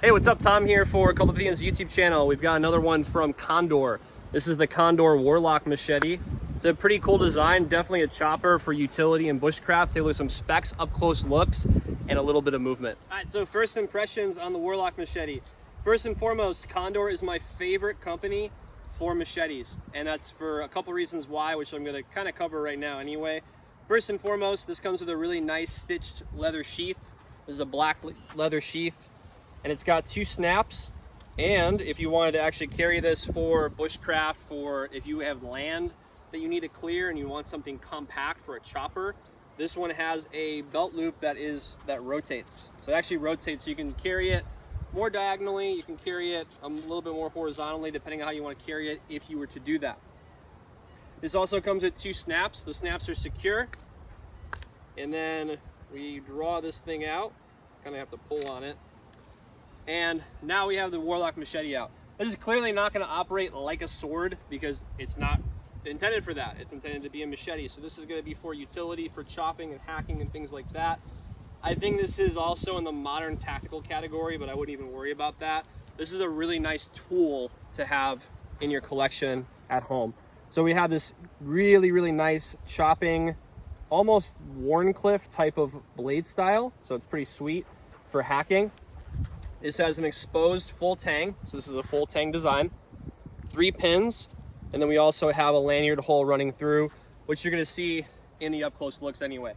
Hey, what's up? Tom here for Kult of Athena's YouTube channel. We've got another one from Condor. This is the Condor Warlock Machete. It's a pretty cool design, definitely a chopper for utility and bushcraft. Take a look at some specs, up close looks, and a little bit of movement. All right, so first impressions on the Warlock Machete. First and foremost, Condor is my favorite company for machetes, and that's for a couple reasons why, which I'm gonna kind of cover right now anyway. First and foremost, this comes with a really nice stitched leather sheath. This is a black leather sheath, and it's got 2 snaps. And if you wanted to actually carry this for bushcraft, for if you have land that you need to clear and you want something compact for a chopper, this one has a belt loop that rotates. So it actually rotates, so you can carry it more diagonally, you can carry it a little bit more horizontally, depending on how you want to carry it if you were to do that. This also comes with 2 snaps. The snaps are secure. And then we draw this thing out, kind of have to pull on it. And now we have the Warlock Machete out. This is clearly not going to operate like a sword because it's not intended for that. It's intended to be a machete. So this is going to be for utility, for chopping and hacking and things like that. I think this is also in the modern tactical category, but I wouldn't even worry about that. This is a really nice tool to have in your collection at home. So we have this really, really nice chopping, almost Warncliffe type of blade style. So it's pretty sweet for hacking. This has an exposed full tang, so this is a full tang design, 3 pins, and then we also have a lanyard hole running through, which you're gonna see in the up close looks anyway.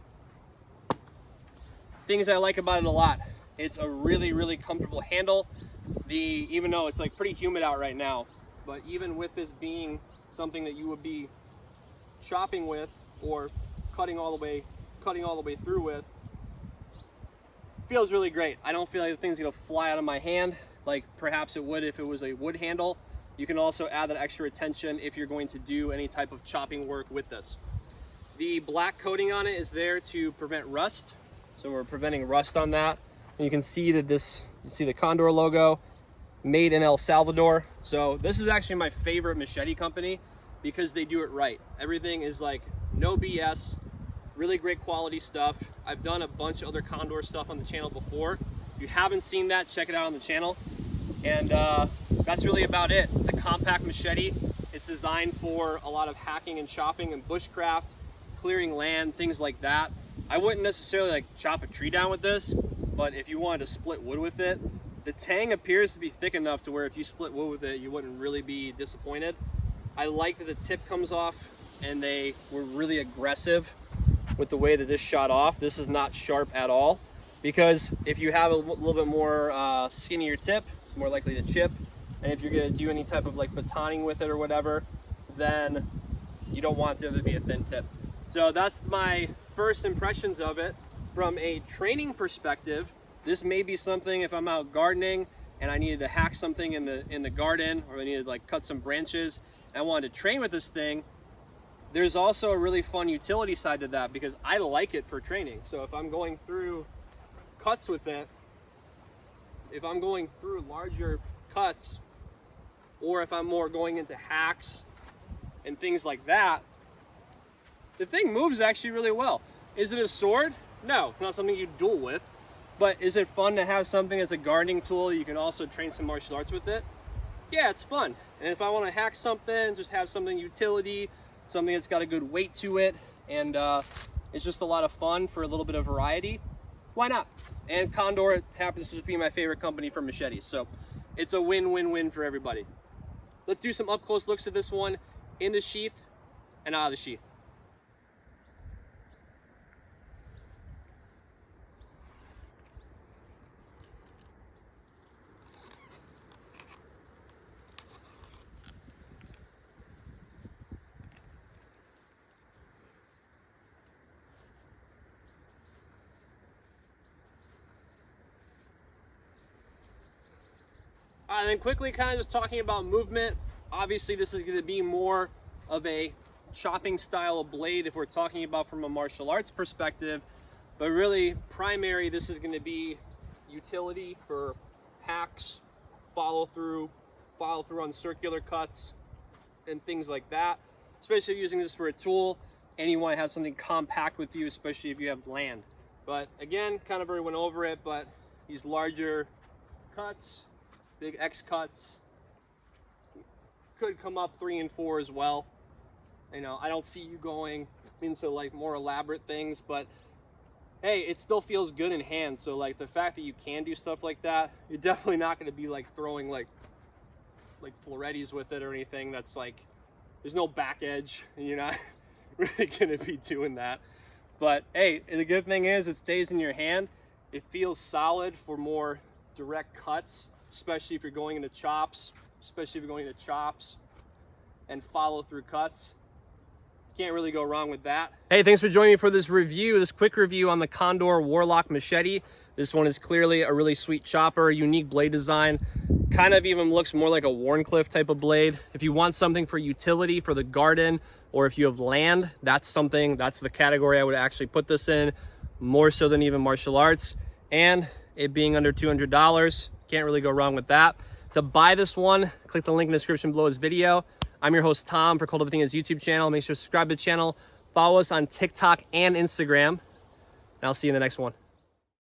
Things I like about it a lot, it's a really, really comfortable handle. Even though it's like pretty humid out right now, but even with this being something that you would be chopping with or cutting all the way through with, feels really great. I don't feel like the thing's gonna fly out of my hand like perhaps it would if it was a wood handle. You can also add that extra attention if you're going to do any type of chopping work with this. The black coating on it is there to prevent rust. So we're preventing rust on that. And you can see that you see the Condor logo, made in El Salvador. So this is actually my favorite machete company because they do it right. Everything is like no BS, really great quality stuff. I've done a bunch of other Condor stuff on the channel before. If you haven't seen that, check it out on the channel. And that's really about it. It's a compact machete. It's designed for a lot of hacking and chopping and bushcraft, clearing land, things like that. I wouldn't necessarily like chop a tree down with this, but if you wanted to split wood with it, the tang appears to be thick enough to where if you split wood with it, you wouldn't really be disappointed. I like that the tip comes off and they were really aggressive with the way that this shot off. This is not sharp at all, because if you have a little bit more skinnier tip, it's more likely to chip. And if you're gonna do any type of like batoning with it or whatever, then you don't want it to be a thin tip. So that's my first impressions of it. From a training perspective, this may be something if I'm out gardening and I needed to hack something in the garden, or I needed to like cut some branches and I wanted to train with this thing. There's also a really fun utility side to that because I like it for training. So if I'm going through cuts with it, if I'm going through larger cuts, or if I'm more going into hacks and things like that, the thing moves actually really well. Is it a sword? No, it's not something you duel with. But is it fun to have something as a gardening tool? You can also train some martial arts with it. Yeah, it's fun. And if I want to hack something, just have something utility, something that's got a good weight to it, and it's just a lot of fun for a little bit of variety, why not? And Condor happens to just be my favorite company for machetes, so it's a win-win-win for everybody. Let's do some up-close looks at this one in the sheath and out of the sheath. And then quickly kind of just talking about movement. Obviously this is going to be more of a chopping style of blade if we're talking about from a martial arts perspective, but really primary, this is going to be utility for hacks, follow through on circular cuts and things like that, especially using this for a tool and you want to have something compact with you, especially if you have land. But again, kind of already went over it, but these larger cuts, big X cuts. Could come up 3 and 4 as well. You know, I don't see you going into like more elaborate things, but hey, it still feels good in hand. So like the fact that you can do stuff like that, you're definitely not going to be like throwing like florettis with it or anything that's like, there's no back edge and you're not really going to be doing that. But hey, the good thing is it stays in your hand. It feels solid for more direct cuts, especially if you're going into chops, and follow through cuts. Can't really go wrong with that. Hey, thanks for joining me for this review, this quick review on the Condor Warlock Machete. This one is clearly a really sweet chopper, unique blade design. Kind of even looks more like a Warncliffe type of blade. If you want something for utility for the garden, or if you have land, that's the category I would actually put this in, more so than even martial arts. And it being under $200, can't really go wrong with that. To buy this one, click the link in the description below this video. I'm your host, Tom, for Kult of Athena's YouTube channel. Make sure to subscribe to the channel, follow us on TikTok and Instagram, and I'll see you in the next one.